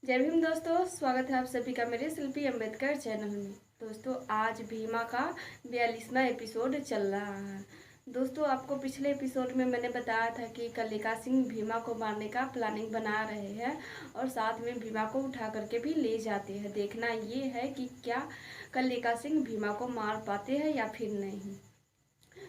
जय भीम दोस्तों, स्वागत है आप सभी का मेरे शिल्पी अम्बेडकर चैनल में। दोस्तों आज भीमा का 42वां एपिसोड चल रहा है। दोस्तों आपको पिछले एपिसोड में मैंने बताया था कि कलिका सिंह भीमा को मारने का प्लानिंग बना रहे हैं और साथ में भीमा को उठा करके भी ले जाते हैं। देखना ये है कि क्या कलिका सिंह भीमा को मार पाते हैं या फिर नहीं।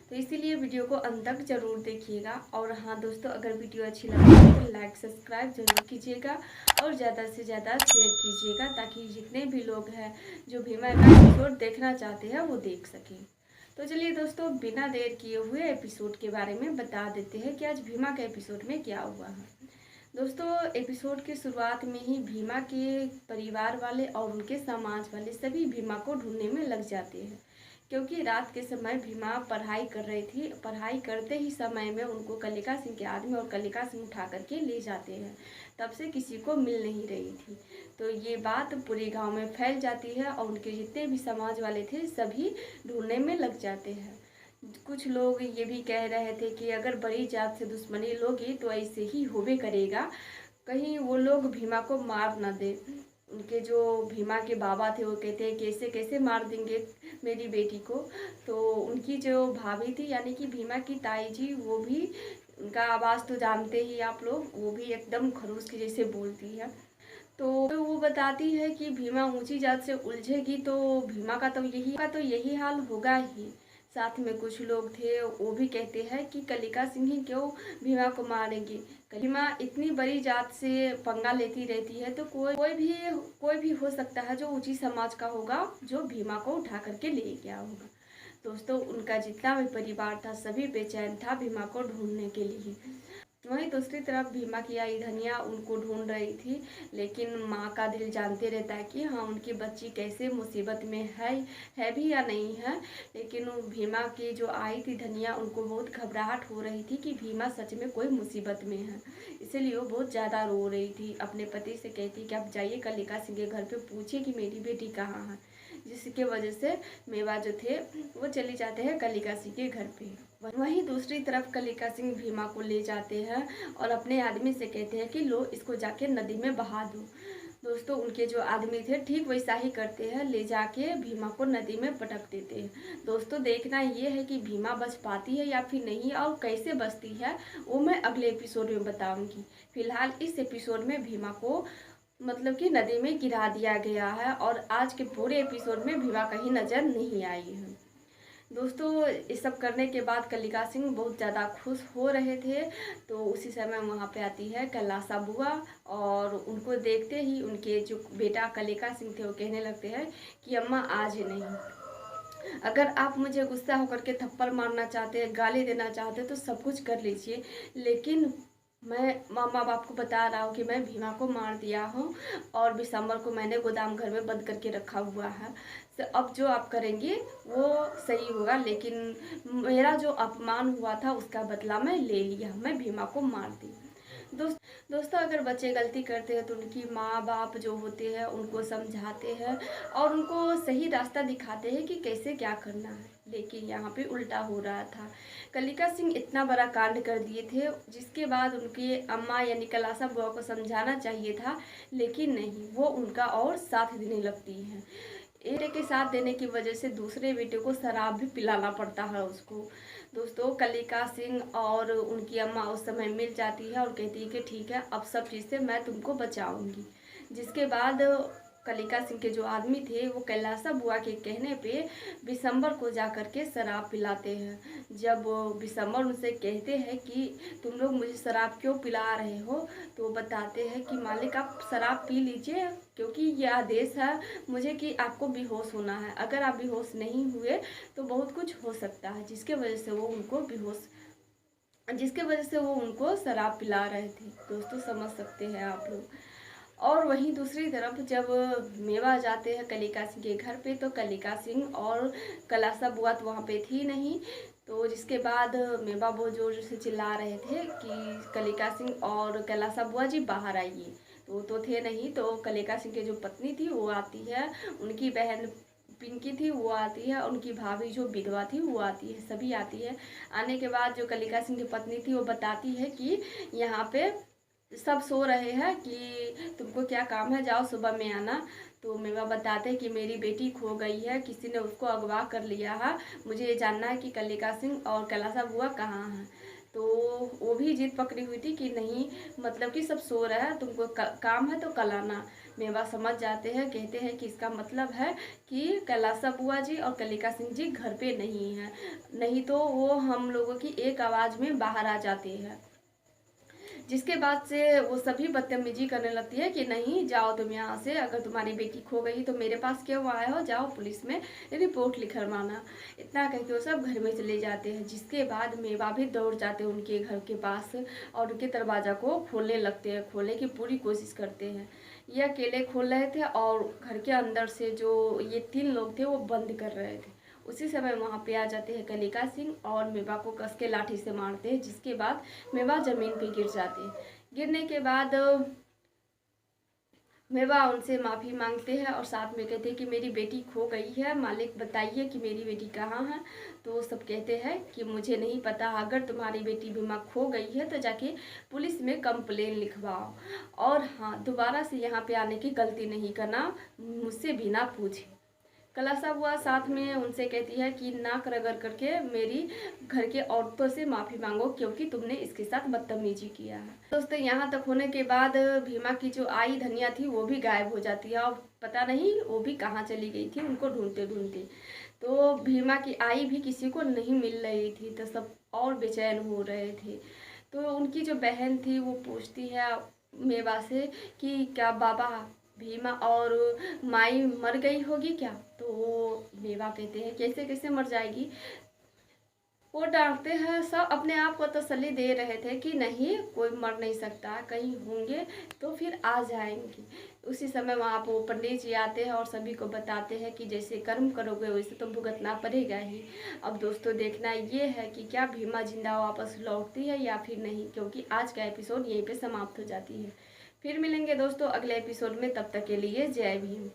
तो इसीलिए वीडियो को अंत तक जरूर देखिएगा। और हाँ दोस्तों, अगर वीडियो अच्छी लगे तो लाइक सब्सक्राइब जरूर कीजिएगा और ज़्यादा से ज़्यादा शेयर कीजिएगा ताकि जितने भी लोग हैं जो भीमा का एपिसोड देखना चाहते हैं वो देख सकें। तो चलिए दोस्तों, बिना देर किए हुए एपिसोड के बारे में बता देते हैं कि आज भीमा के एपिसोड में क्या हुआ है। दोस्तों एपिसोड की शुरुआत में ही भीमा के परिवार वाले और उनके समाज वाले सभी भीमा को ढूंढने में लग जाते हैं, क्योंकि रात के समय भीमा पढ़ाई कर रही थी। पढ़ाई करते ही समय में उनको कलिका सिंह के आदमी और कलिका सिंह उठा करके ले जाते हैं। तब से किसी को मिल नहीं रही थी। तो ये बात पूरे गांव में फैल जाती है और उनके जितने भी समाज वाले थे सभी ढूंढने में लग जाते हैं। कुछ लोग ये भी कह रहे थे कि अगर बड़ी जात से दुश्मनी लोगी तो ऐसे ही होबे करेगा, कहीं वो लोग भीमा को मार ना दे। उनके जो भीमा के बाबा थे वो कहते हैं कैसे कैसे मार देंगे मेरी बेटी को। तो उनकी जो भाभी थी यानी कि भीमा की ताई जी, वो भी उनका आवाज़ तो जानते ही आप लोग, वो भी एकदम खरूस के जैसे बोलती है। तो वो बताती है कि भीमा ऊंची जात से उलझेगी तो भीमा का तो यही हाल होगा ही। साथ में कुछ लोग थे वो भी कहते हैं कि कलिका सिंह ही क्यों भीमा को मारेंगे। भीमा इतनी बड़ी जात से पंगा लेती रहती है तो कोई भी हो सकता है जो ऊंची समाज का होगा जो भीमा को उठा करके ले गया होगा। दोस्तों उनका जितना भी परिवार था सभी बेचैन था भीमा को ढूंढने के लिए। वहीं दूसरी तरफ भीमा की आई धनिया उनको ढूंढ रही थी, लेकिन माँ का दिल जानते रहता है कि हाँ उनकी बच्ची कैसे मुसीबत में है भी या नहीं है। लेकिन वो भीमा की जो आई थी धनिया, उनको बहुत घबराहट हो रही थी कि भीमा सच में कोई मुसीबत में है। इसीलिए वो बहुत ज़्यादा रो रही थी। अपने पति से कहती कि आप जाइए कलिका सिंह के घर पे पूछिए कि मेरी बेटी कहाँ है। जिसके वजह से मेवा जो थे वो चले जाते हैं कलिका सिंह के घर पे। वहीं दूसरी तरफ कलिका सिंह भीमा को ले जाते हैं और अपने आदमी से कहते हैं कि लो इसको जाके नदी में बहा दो। दोस्तों उनके जो आदमी थे ठीक वैसा ही करते हैं, ले जाके भीमा को नदी में पटक देते हैं। दोस्तों देखना ये है कि भीमा बच पाती है या फिर नहीं और कैसे बचती है वो मैं अगले एपिसोड में बताऊंगी। फिलहाल इस एपिसोड में भीमा को मतलब कि नदी में गिरा दिया गया है और आज के पूरे एपिसोड में भीमा कहीं नजर नहीं आई है। दोस्तों ये सब करने के बाद कलिका सिंह बहुत ज़्यादा खुश हो रहे थे। तो उसी समय वहाँ पे आती है कैलासा बुआ और उनको देखते ही उनके जो बेटा कलिका सिंह थे वो कहने लगते हैं कि अम्मा आज नहीं, अगर आप मुझे गुस्सा होकर के थप्पड़ मारना चाहते हैं, गाली देना चाहते हैं तो सब कुछ कर लीजिए, लेकिन मैं माँ बाप को बता रहा हूँ कि मैं भीमा को मार दिया हूँ और बिसम्बर को मैंने गोदाम घर में बंद करके रखा हुआ है। तो अब जो आप करेंगे वो सही होगा, लेकिन मेरा जो अपमान हुआ था उसका बदला मैं ले लिया, मैं भीमा को मार दी। दोस्तों अगर बच्चे गलती करते हैं तो उनकी माँ बाप जो होते हैं उनको समझाते हैं और उनको सही रास्ता दिखाते हैं कि कैसे क्या करना है। लेकिन यहाँ पे उल्टा हो रहा था। कलिका सिंह इतना बड़ा कांड कर दिए थे, जिसके बाद उनके अम्मा यानी कैलासा बुआ को समझाना चाहिए था, लेकिन नहीं, वो उनका और साथ देने लगती हैं। एक के साथ देने की वजह से दूसरे बेटे को शराब भी पिलाना पड़ता है उसको। दोस्तों कलिका सिंह और उनकी अम्मा उस समय मिल जाती है और कहती है कि ठीक है अब सब चीज़ से मैं तुमको बचाऊंगी। जिसके बाद कलिका सिंह के जो आदमी थे वो कैलासा बुआ के कहने पे बिसम्बर को जा कर के शराब पिलाते हैं। जब बिसम्बर उनसे कहते हैं कि तुम लोग मुझे शराब क्यों पिला रहे हो, तो वो बताते हैं कि मालिक आप शराब पी लीजिए, क्योंकि ये आदेश है मुझे कि आपको बेहोश होना है। अगर आप बेहोश नहीं हुए तो बहुत कुछ हो सकता है। जिसके वजह से वो उनको शराब पिला रहे थे। दोस्तों समझ सकते हैं आप लोग। और वहीं दूसरी तरफ जब मेवा जाते हैं कलिका सिंह के घर पे तो कलिका सिंह और कैलासा बुआ तो वहाँ पे थी नहीं। तो जिसके बाद मेवा बहुत जोर से चिल्ला रहे थे कि कलिका सिंह और कैलासा बुआ जी बाहर आइए, तो थे नहीं। तो कलिका सिंह की जो पत्नी थी वो आती है, उनकी बहन पिंकी थी वो आती है, उनकी भाभी जो विधवा थी वो आती है, सभी आती है। आने के बाद जो कलिका सिंह की पत्नी थी वो बताती है कि यहाँ पे सब सो रहे हैं कि तुमको क्या काम है, जाओ सुबह में आना। तो मेवा बताते हैं कि मेरी बेटी खो गई है, किसी ने उसको अगवा कर लिया है, मुझे ये जानना है कि कलिका सिंह और कैलाश बुआ कहाँ हैं। तो वो भी जिद पकड़ी हुई थी कि नहीं, मतलब कि सब सो रहा है, तुमको काम है तो कल आना। मेवा समझ जाते हैं, कहते हैं कि इसका मतलब है कि कैलाश बुआ जी और कलिका सिंह जी घर पे नहीं हैं, नहीं तो वो हम लोगों की एक आवाज़ में बाहर आ जाते हैं। जिसके बाद से वो सभी बदतमीजी करने लगती है कि नहीं, जाओ तुम यहाँ से, अगर तुम्हारी बेटी खो गई तो मेरे पास क्यों आए हो, जाओ पुलिस में रिपोर्ट लिखवाना। इतना कह के वो सब घर में चले जाते हैं। जिसके बाद मेवा भी दौड़ जाते हैं उनके घर के पास और उनके दरवाज़ा को खोलने लगते हैं, खोलने की पूरी कोशिश करते हैं। ये अकेले खोल रहे थे और घर के अंदर से जो ये 3 लोग थे वो बंद कर रहे थे। उसी समय वहाँ पे आ जाते हैं कलिका सिंह और मेवा को कस के लाठी से मारते हैं, जिसके बाद मेवा ज़मीन पे गिर जाते हैं। गिरने के बाद मेवा उनसे माफ़ी मांगते हैं और साथ में कहते हैं कि मेरी बेटी खो गई है, मालिक बताइए कि मेरी बेटी कहाँ है। तो वो सब कहते हैं कि मुझे नहीं पता, अगर तुम्हारी बेटी भीमा खो गई है तो जाके पुलिस में कंप्लेन लिखवाओ, और हाँ, दोबारा से यहाँ पे आने की गलती नहीं करना, मुझसे बिना पूछे। कैलाश बुआ साथ में उनसे कहती है कि नाक रगड़ करके मेरी घर के औरतों से माफ़ी मांगो, क्योंकि तुमने इसके साथ बदतमीजी किया है। दोस्तों, यहाँ तक होने के बाद भीमा की जो आई धनिया थी वो भी गायब हो जाती है, और पता नहीं वो भी कहाँ चली गई थी उनको ढूंढते ढूंढते। तो भीमा की आई भी किसी को नहीं मिल रही थी, तो सब और बेचैन हो रहे थे। तो उनकी जो बहन थी वो पूछती है मेवा से कि क्या बाबा भीमा और माई मर गई होगी क्या। तो वो मेवा कहते हैं कैसे कैसे मर जाएगी। वो डांटते हैं, सब अपने आप को तसल्ली दे रहे थे कि नहीं, कोई मर नहीं सकता, कहीं होंगे तो फिर आ जाएंगे। उसी समय वहाँ पर वो पंडित जी आते हैं और सभी को बताते हैं कि जैसे कर्म करोगे वैसे तो भुगतना पड़ेगा ही। अब दोस्तों, देखना ये है कि क्या भीमा जिंदा वापस लौटती है या फिर नहीं, क्योंकि आज का एपिसोड यहीं पे समाप्त हो जाती है। फिर मिलेंगे दोस्तों अगले एपिसोड में, तब तक के लिए जय भीम।